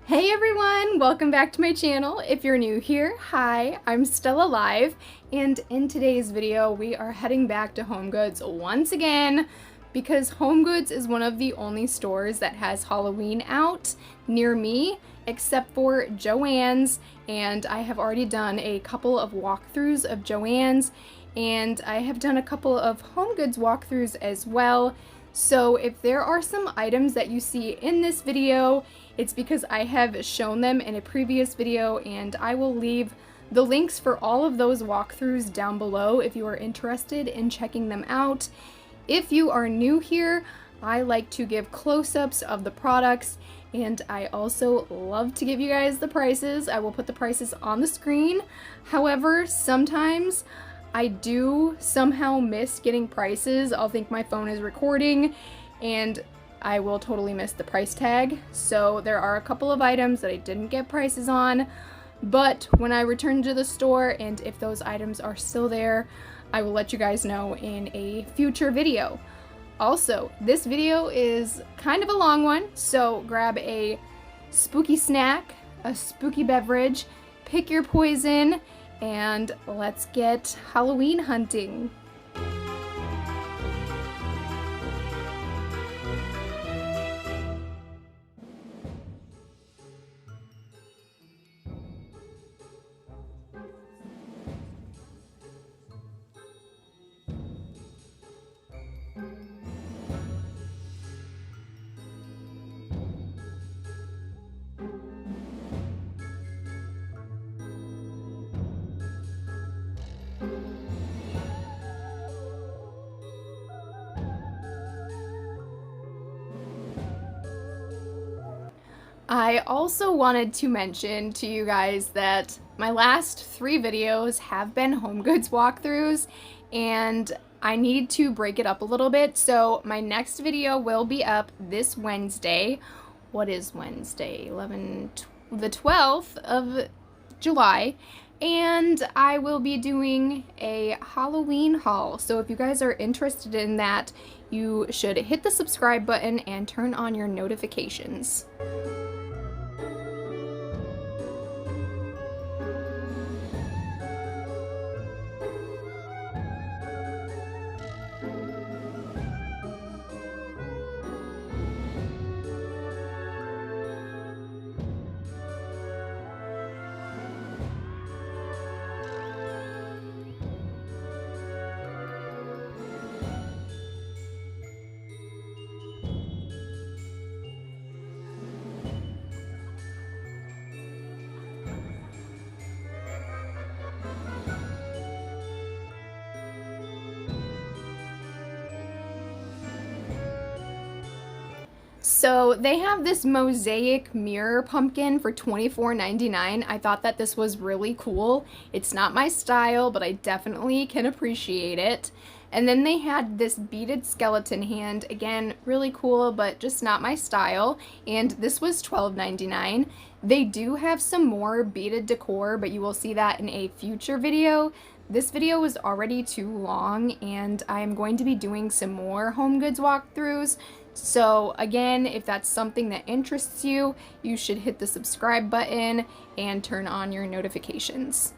Hey everyone, welcome back to my channel. If you're new here, hi, I'm still alive, and in today's video we are heading back to HomeGoods once again because HomeGoods is one of the only stores that has Halloween out near me, except for JoAnn's, and I have already done a couple of walkthroughs of JoAnn's, and I have done a couple of HomeGoods walkthroughs as well. So if there are some items that you see in this video, it's because I have shown them in a previous video, and I will leave the links for all of those walkthroughs down below if you are interested in checking them out. If you are new here, I like to give close-ups of the products, and I also love to give you guys the prices. I will put the prices on the screen. However, sometimes I do somehow miss getting prices. I'll think my phone is recording and I will totally miss the price tag. So there are a couple of items that I didn't get prices on, but when I return to the store and if those items are still there, I will let you guys know in a future video. Also, this video is kind of a long one, so grab a spooky snack, a spooky beverage, pick your poison, and let's get Halloween hunting. I also wanted to mention to you guys that my last 3 videos have been HomeGoods walkthroughs, and I need to break it up a little bit. So my next video will be up this Wednesday. What is Wednesday? The 12th of July. And I will be doing a Halloween haul. So if you guys are interested in that, you should hit the subscribe button and turn on your notifications. So they have this mosaic mirror pumpkin for $24.99. I thought that this was really cool. It's not my style, but I definitely can appreciate it. And then they had this beaded skeleton hand. Again, really cool, but just not my style. And this was $12.99. They do have some more beaded decor, but you will see that in a future video. This video was already too long, and I'm going to be doing some more HomeGoods walkthroughs. So again, if that's something that interests you, you should hit the subscribe button and turn on your notifications.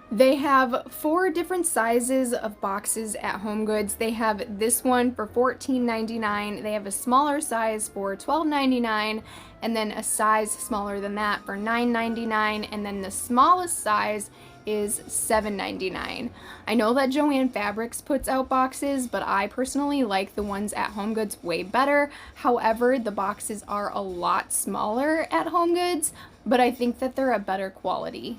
They have 4 different sizes of boxes at HomeGoods. They have this one for $14.99. They have a smaller size for $12.99, and then a size smaller than that for $9.99, and then the smallest size is $7.99. I know that JoAnn Fabrics puts out boxes, but I personally like the ones at HomeGoods way better. However, the boxes are a lot smaller at HomeGoods, but I think that they're a better quality.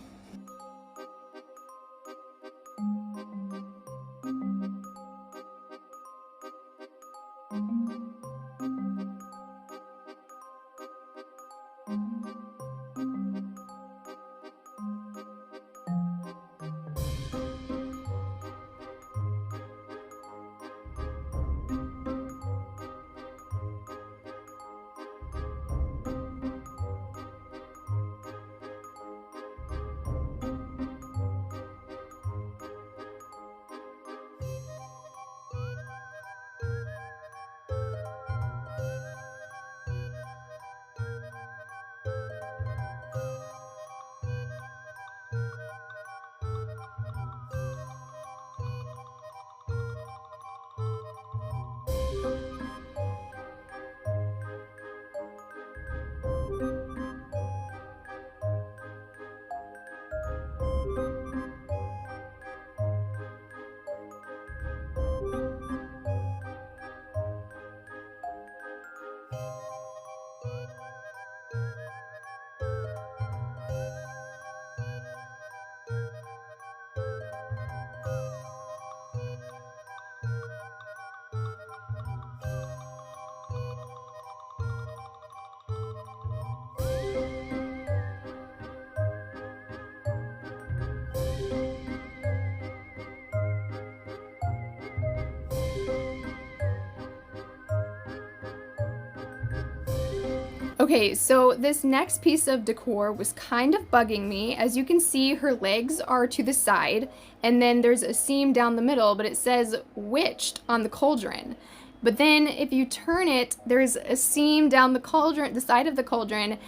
Okay, so this next piece of decor was kind of bugging me. As you can see, her legs are to the side, and then there's a seam down the middle, but it says witched on the cauldron. But then if you turn it, there's a seam down the cauldron, the side of the cauldron,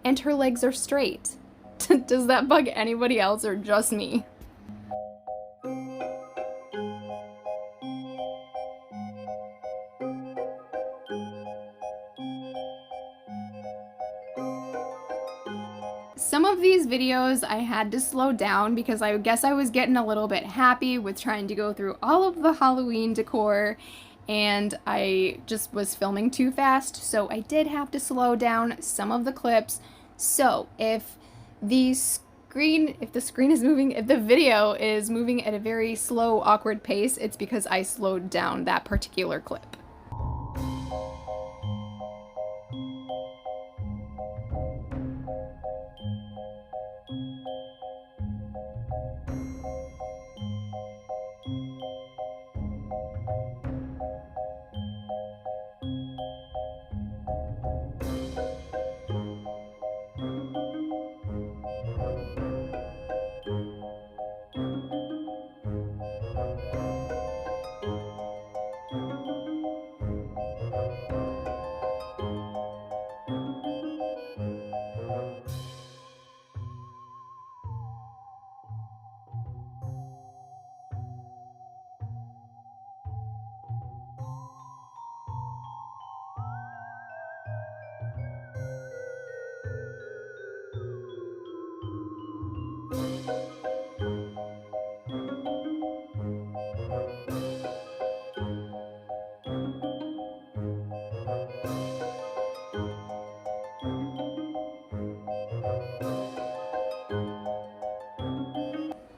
and her legs are straight. Does that bug anybody else or just me? Some of these videos I had to slow down because I guess I was getting a little bit happy with trying to go through all of the Halloween decor, and I just was filming too fast, so I did have to slow down some of the clips. So if the video is moving at a very slow, awkward pace, it's because I slowed down that particular clip.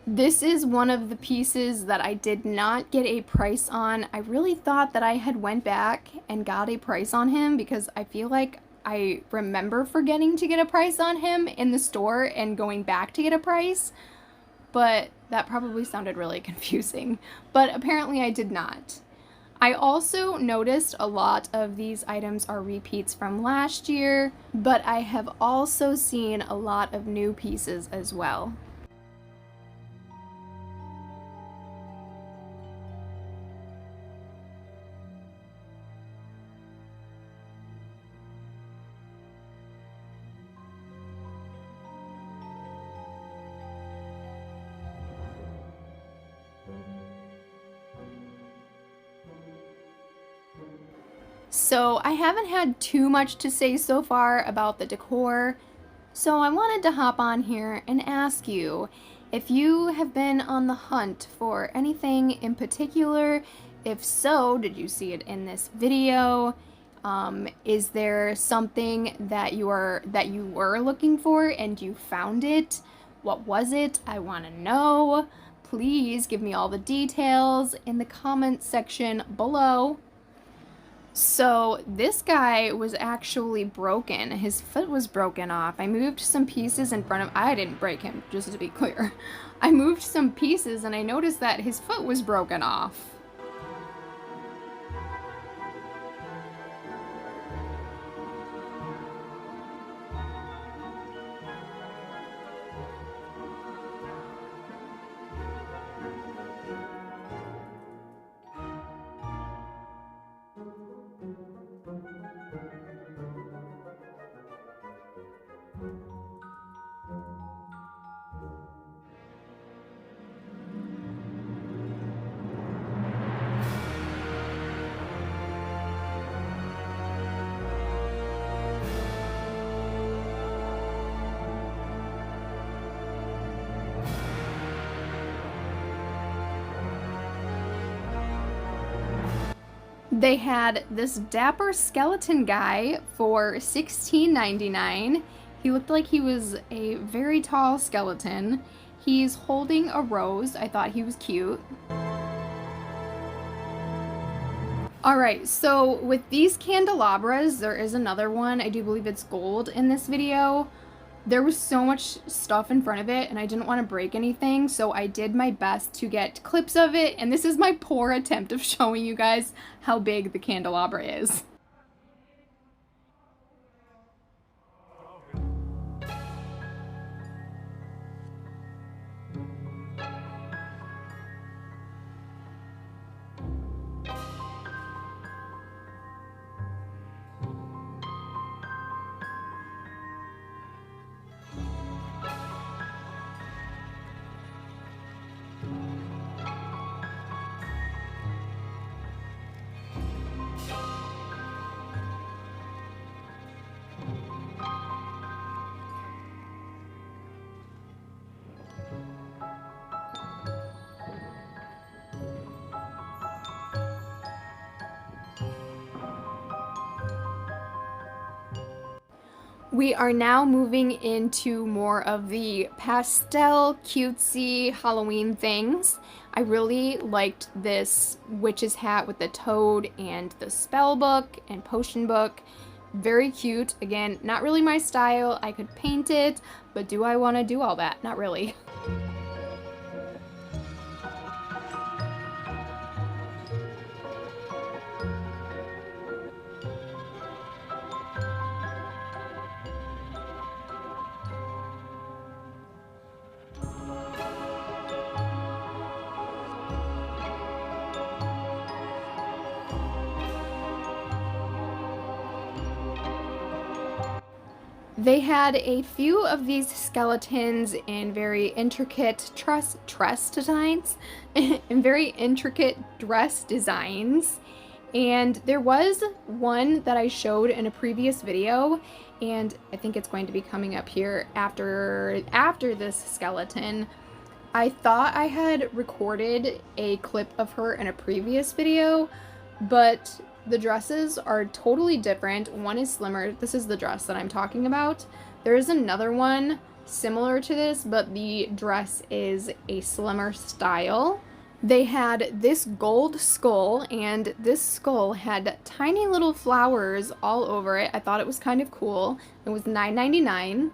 This is one of the pieces that I did not get a price on. I really thought that I had went back and got a price on him because I feel like I remember forgetting to get a price on him in the store and going back to get a price, but that probably sounded really confusing. But apparently I did not. I also noticed a lot of these items are repeats from last year, but I have also seen a lot of new pieces as well. So I haven't had too much to say so far about the decor, so I wanted to hop on here and ask you if you have been on the hunt for anything in particular. If so, did you see it in this video? Is there something that you were looking for and you found it? What was it? I want to know. Please give me all the details in the comment section below. So this guy was actually broken. His foot was broken off. I moved some pieces in front of, I didn't break him, just to be clear. I moved some pieces and I noticed that his foot was broken off. They had this dapper skeleton guy for $16.99. He looked like he was a very tall skeleton. He's holding a rose. I thought he was cute. Alright, so with these candelabras, there is another one. I do believe it's gold in this video. There was so much stuff in front of it and I didn't want to break anything, so I did my best to get clips of it, and this is my poor attempt of showing you guys how big the candelabra is. We are now moving into more of the pastel, cutesy Halloween things. I really liked this witch's hat with the toad and the spell book and potion book. Very cute. Again, not really my style. I could paint it, but do I want to do all that? Not really. They had a few of these skeletons in very intricate dress designs, in very intricate dress designs. And there was one that I showed in a previous video, and I think it's going to be coming up here after this skeleton. I thought I had recorded a clip of her in a previous video, but the dresses are totally different. One is slimmer. This is the dress that I'm talking about. There is another one similar to this, but the dress is a slimmer style. They had this gold skull, and this skull had tiny little flowers all over it. I thought it was kind of cool. It was $9.99.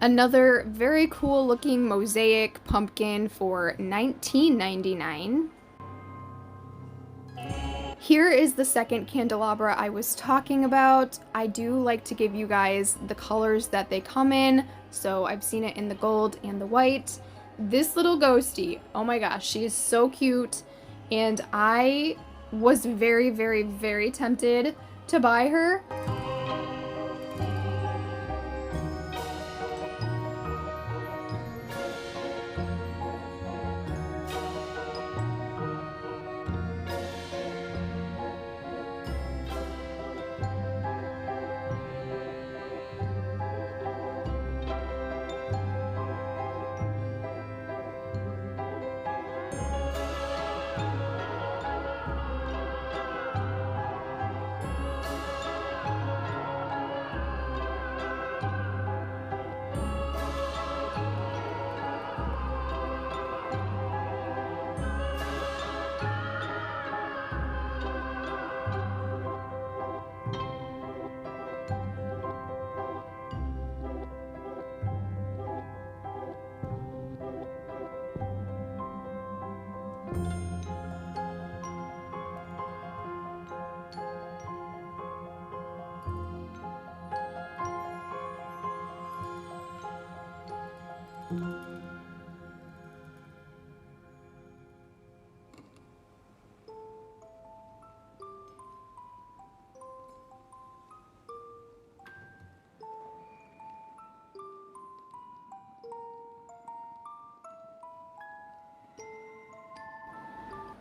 Another very cool looking mosaic pumpkin for $19.99. Here is the second candelabra I was talking about. I do like to give you guys the colors that they come in, so I've seen it in the gold and the white. This little ghostie, oh my gosh, she is so cute, and I was very, very, very tempted to buy her.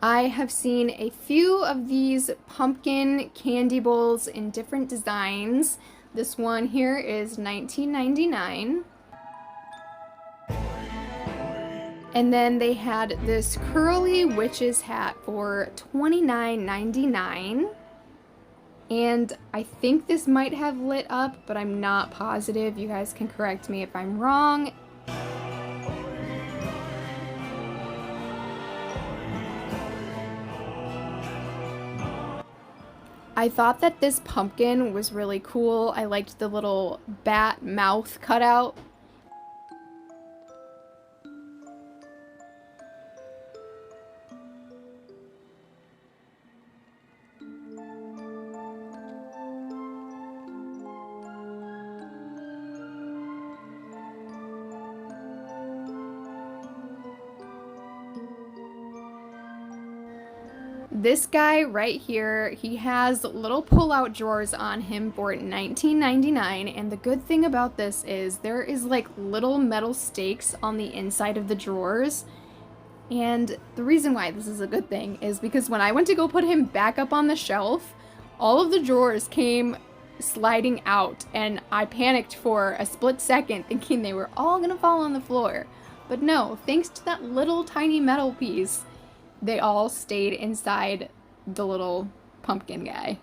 I have seen a few of these pumpkin candy bowls in different designs. This one here is $19.99. And then they had this curly witch's hat for $29.99. And I think this might have lit up, but I'm not positive. You guys can correct me if I'm wrong. I thought that this pumpkin was really cool. I liked the little bat mouth cutout. This guy right here, he has little pull-out drawers on him for $19.99, and the good thing about this is there is like little metal stakes on the inside of the drawers. And the reason why this is a good thing is because when I went to go put him back up on the shelf, all of the drawers came sliding out, and I panicked for a split second thinking they were all gonna fall on the floor. But no, thanks to that little tiny metal piece, they all stayed inside the little pumpkin guy.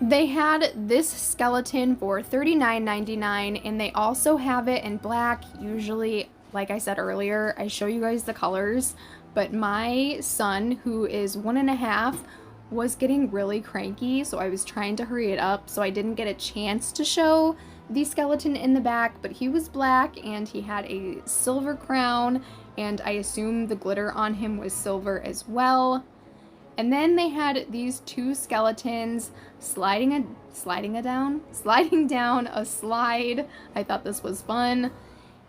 They had this skeleton for $39.99, and they also have it in black. Usually, like I said earlier, I show you guys the colors, but my son, who is 1.5, was getting really cranky, so I was trying to hurry it up, so I didn't get a chance to show the skeleton in the back, but he was black and he had a silver crown, and I assume the glitter on him was silver as well. And then they had these two skeletons sliding down a slide. I thought this was fun.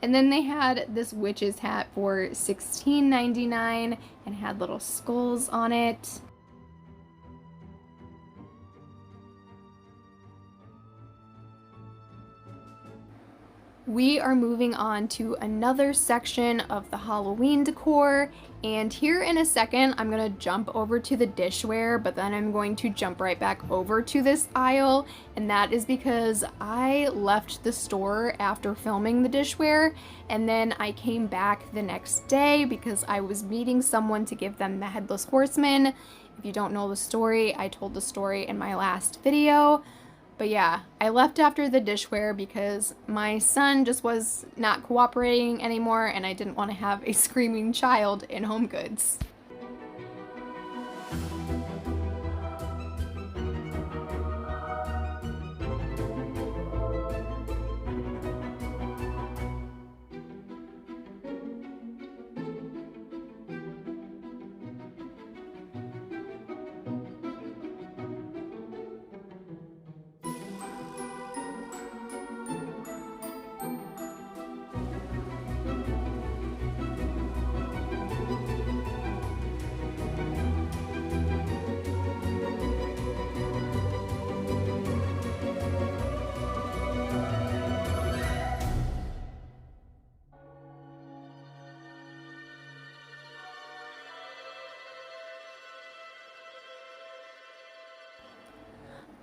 And then they had this witch's hat for $16.99 and had little skulls on it. We are moving on to another section of the Halloween decor, and here in a second I'm gonna jump over to the dishware, but then I'm going to jump right back over to this aisle, and that is because I left the store after filming the dishware, and then I came back the next day because I was meeting someone to give them the Headless Horseman. If you don't know the story, I told the story in my last video. But yeah, I left after the dishware because my son just was not cooperating anymore and I didn't want to have a screaming child in HomeGoods.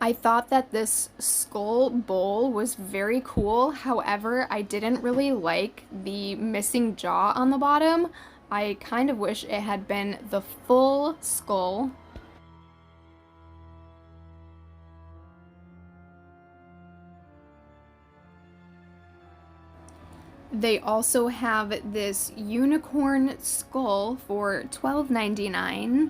I thought that this skull bowl was very cool. However, I didn't really like the missing jaw on the bottom. I kind of wish it had been the full skull. They also have this unicorn skull for $12.99.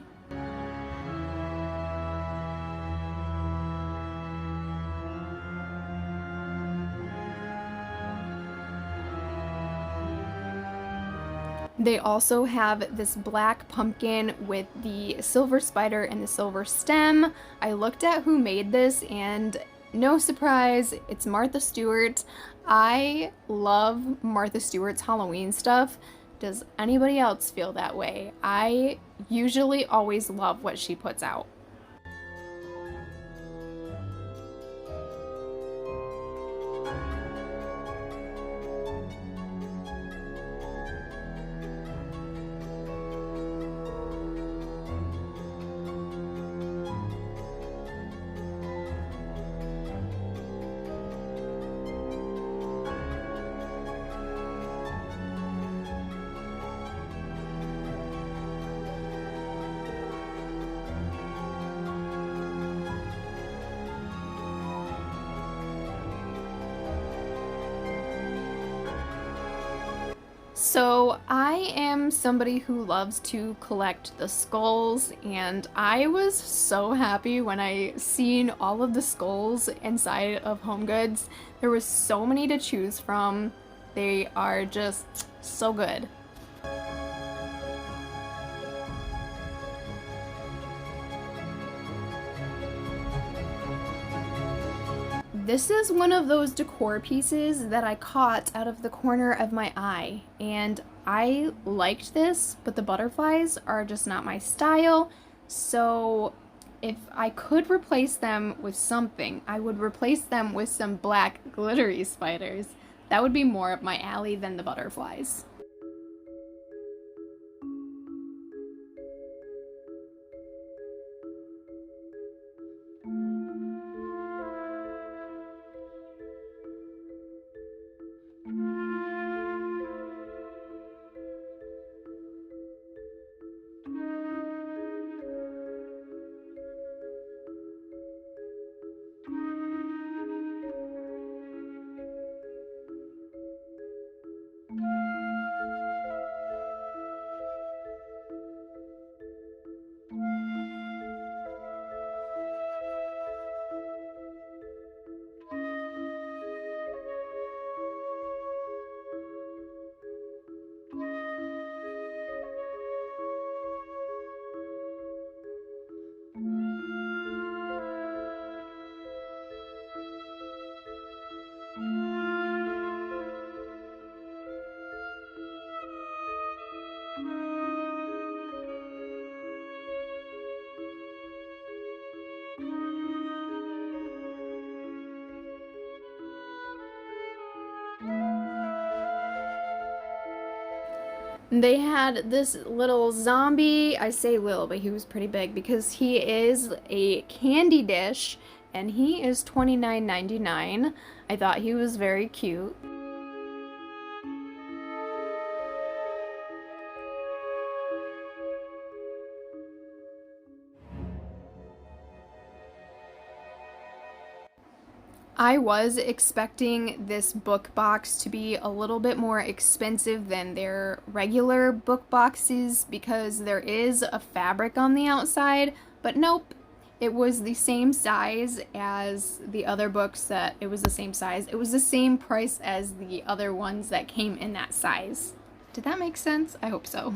They also have this black pumpkin with the silver spider and the silver stem. I looked at who made this and no surprise, it's Martha Stewart. I love Martha Stewart's Halloween stuff. Does anybody else feel that way? I usually always love what she puts out. So I am somebody who loves to collect the skulls, and I was so happy when I seen all of the skulls inside of HomeGoods. There was so many to choose from. They are just so good. This is one of those decor pieces that I caught out of the corner of my eye, and I liked this, but the butterflies are just not my style. So if I could replace them with something, I would replace them with some black glittery spiders. That would be more up my alley than the butterflies. They had this little zombie. I say little, but he was pretty big because he is a candy dish and he is $29.99. I thought he was very cute. I was expecting this book box to be a little bit more expensive than their regular book boxes because there is a fabric on the outside, but nope. It was the same size as the other books that it was the same size. It was the same price as the other ones that came in that size. Did that make sense? I hope so.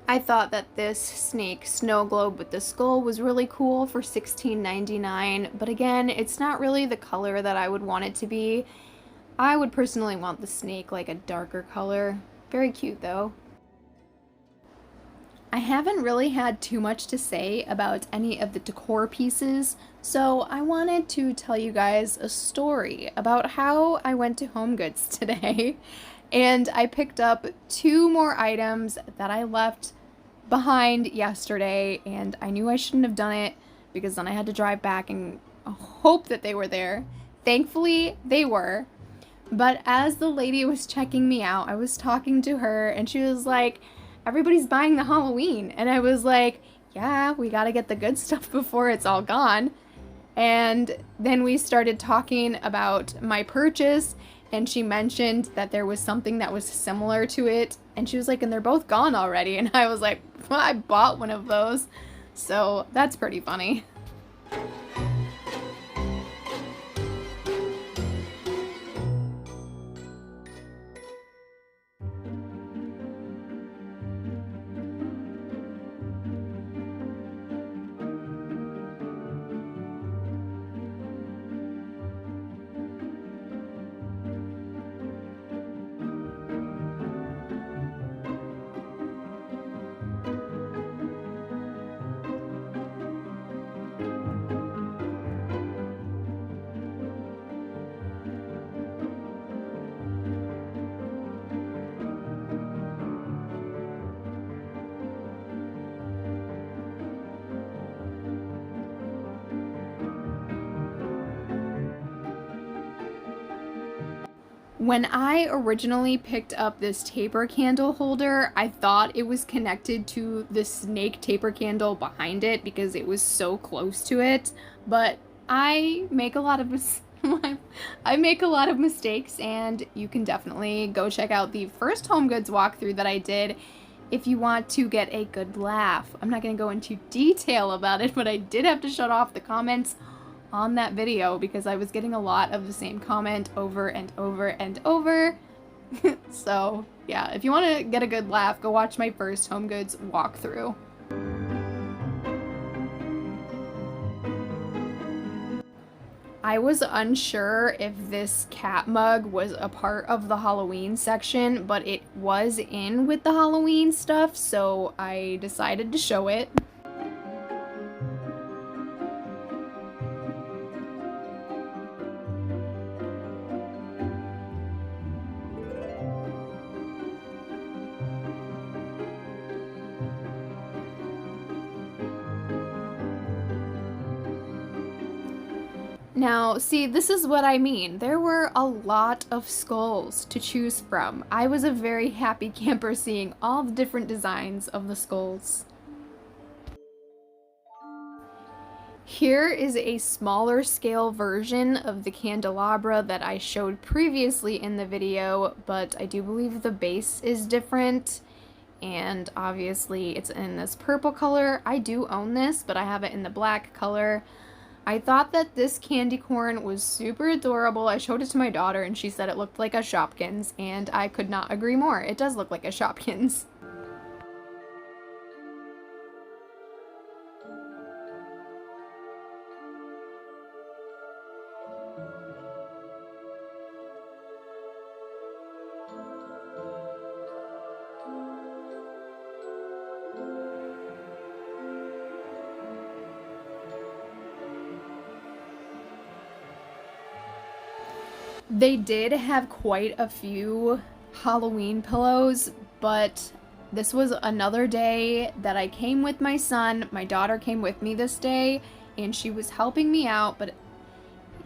I thought that this snake snow globe with the skull was really cool for $16.99, but again, it's not really the color that I would want it to be. I would personally want the snake like a darker color. Very cute though. I haven't really had too much to say about any of the decor pieces, so I wanted to tell you guys a story about how I went to HomeGoods today, and I picked up 2 more items that I left behind yesterday, and I knew I shouldn't have done it because then I had to drive back and hope that they were there. Thankfully, they were. But as the lady was checking me out, I was talking to her and she was like, everybody's buying the Halloween. And I was like, yeah, we gotta get the good stuff before it's all gone. And then we started talking about my purchase, and she mentioned that there was something that was similar to it, and she was like, and they're both gone already. And I was like, well, I bought one of those. So that's pretty funny. When I originally picked up this taper candle holder, I thought it was connected to the snake taper candle behind it because it was so close to it. But I make a lot of I make a lot of mistakes, and you can definitely go check out the first HomeGoods walkthrough that I did if you want to get a good laugh. I'm not going to go into detail about it, but I did have to shut off the comments on that video because I was getting a lot of the same comment over and over and over. So yeah, if you want to get a good laugh, go watch my first HomeGoods walkthrough. I was unsure if this cat mug was a part of the Halloween section, but it was in with the Halloween stuff, so I decided to show it. Now, see, this is what I mean. There were a lot of skulls to choose from. I was a very happy camper seeing all the different designs of the skulls. Here is a smaller scale version of the candelabra that I showed previously in the video, but I do believe the base is different. And obviously it's in this purple color. I do own this, but I have it in the black color. I thought that this candy corn was super adorable. I showed it to my daughter and she said it looked like a Shopkins, and I could not agree more. It does look like a Shopkins. They did have quite a few Halloween pillows, but this was another day that I came with my son. My daughter came with me this day, and she was helping me out, but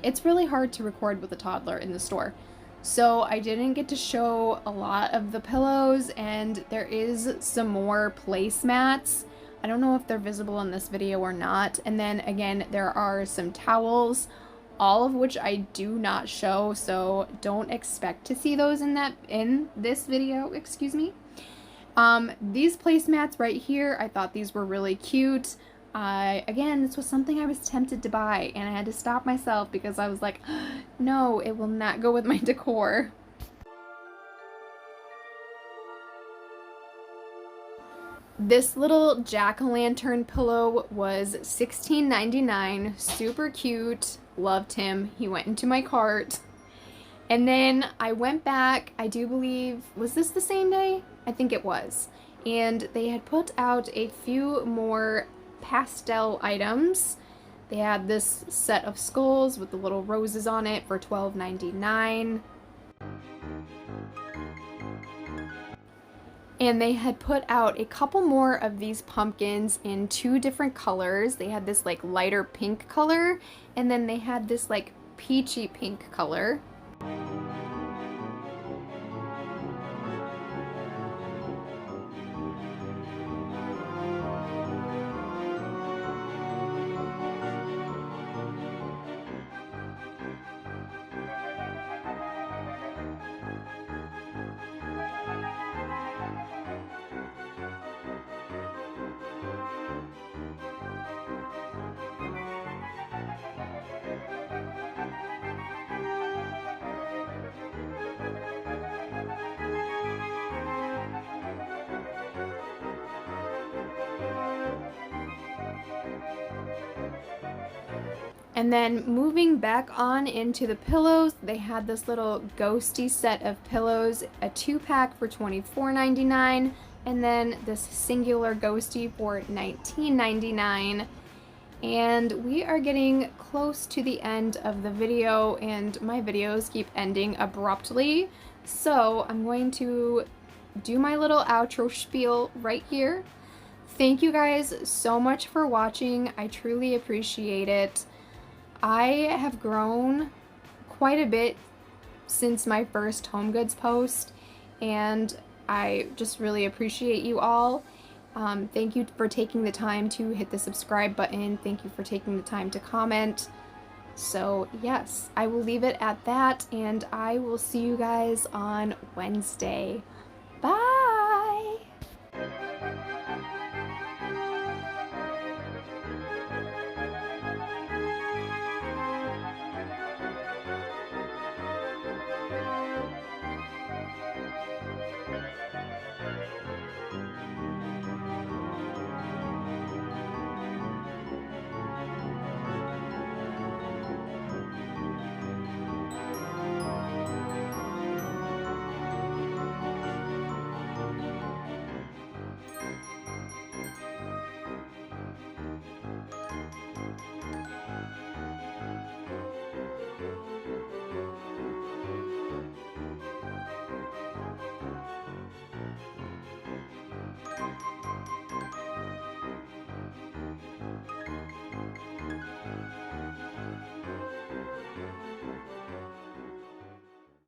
it's really hard to record with a toddler in the store. So I didn't get to show a lot of the pillows, and there is some more placemats. I don't know if they're visible in this video or not. And then again, there are some towels, all of which I do not show, so don't expect to see those in this video, excuse me. These placemats right here, I thought these were really cute. Again, this was something I was tempted to buy, and I had to stop myself because I was like, no, it will not go with my decor. This little jack-o'-lantern pillow was $16.99, super cute, loved him. He went into my cart. And then I went back, I do believe, was this the same day? I think it was. And they had put out a few more pastel items. They had this set of skulls with the little roses on it for $12.99. And they had put out a couple more of these pumpkins in 2 different colors. They had this like lighter pink color, and then they had this like peachy pink color. And then moving back on into the pillows, they had this little ghosty set of pillows, a 2-pack for $24.99, and then this singular ghosty for $19.99. And we are getting close to the end of the video, and my videos keep ending abruptly. So I'm going to do my little outro spiel right here. Thank you guys so much for watching. I truly appreciate it. I have grown quite a bit since my first HomeGoods post, and I just really appreciate you all. Thank you for taking the time to hit the subscribe button. Thank you for taking the time to comment. So yes, I will leave it at that, and I will see you guys on Wednesday. Bye!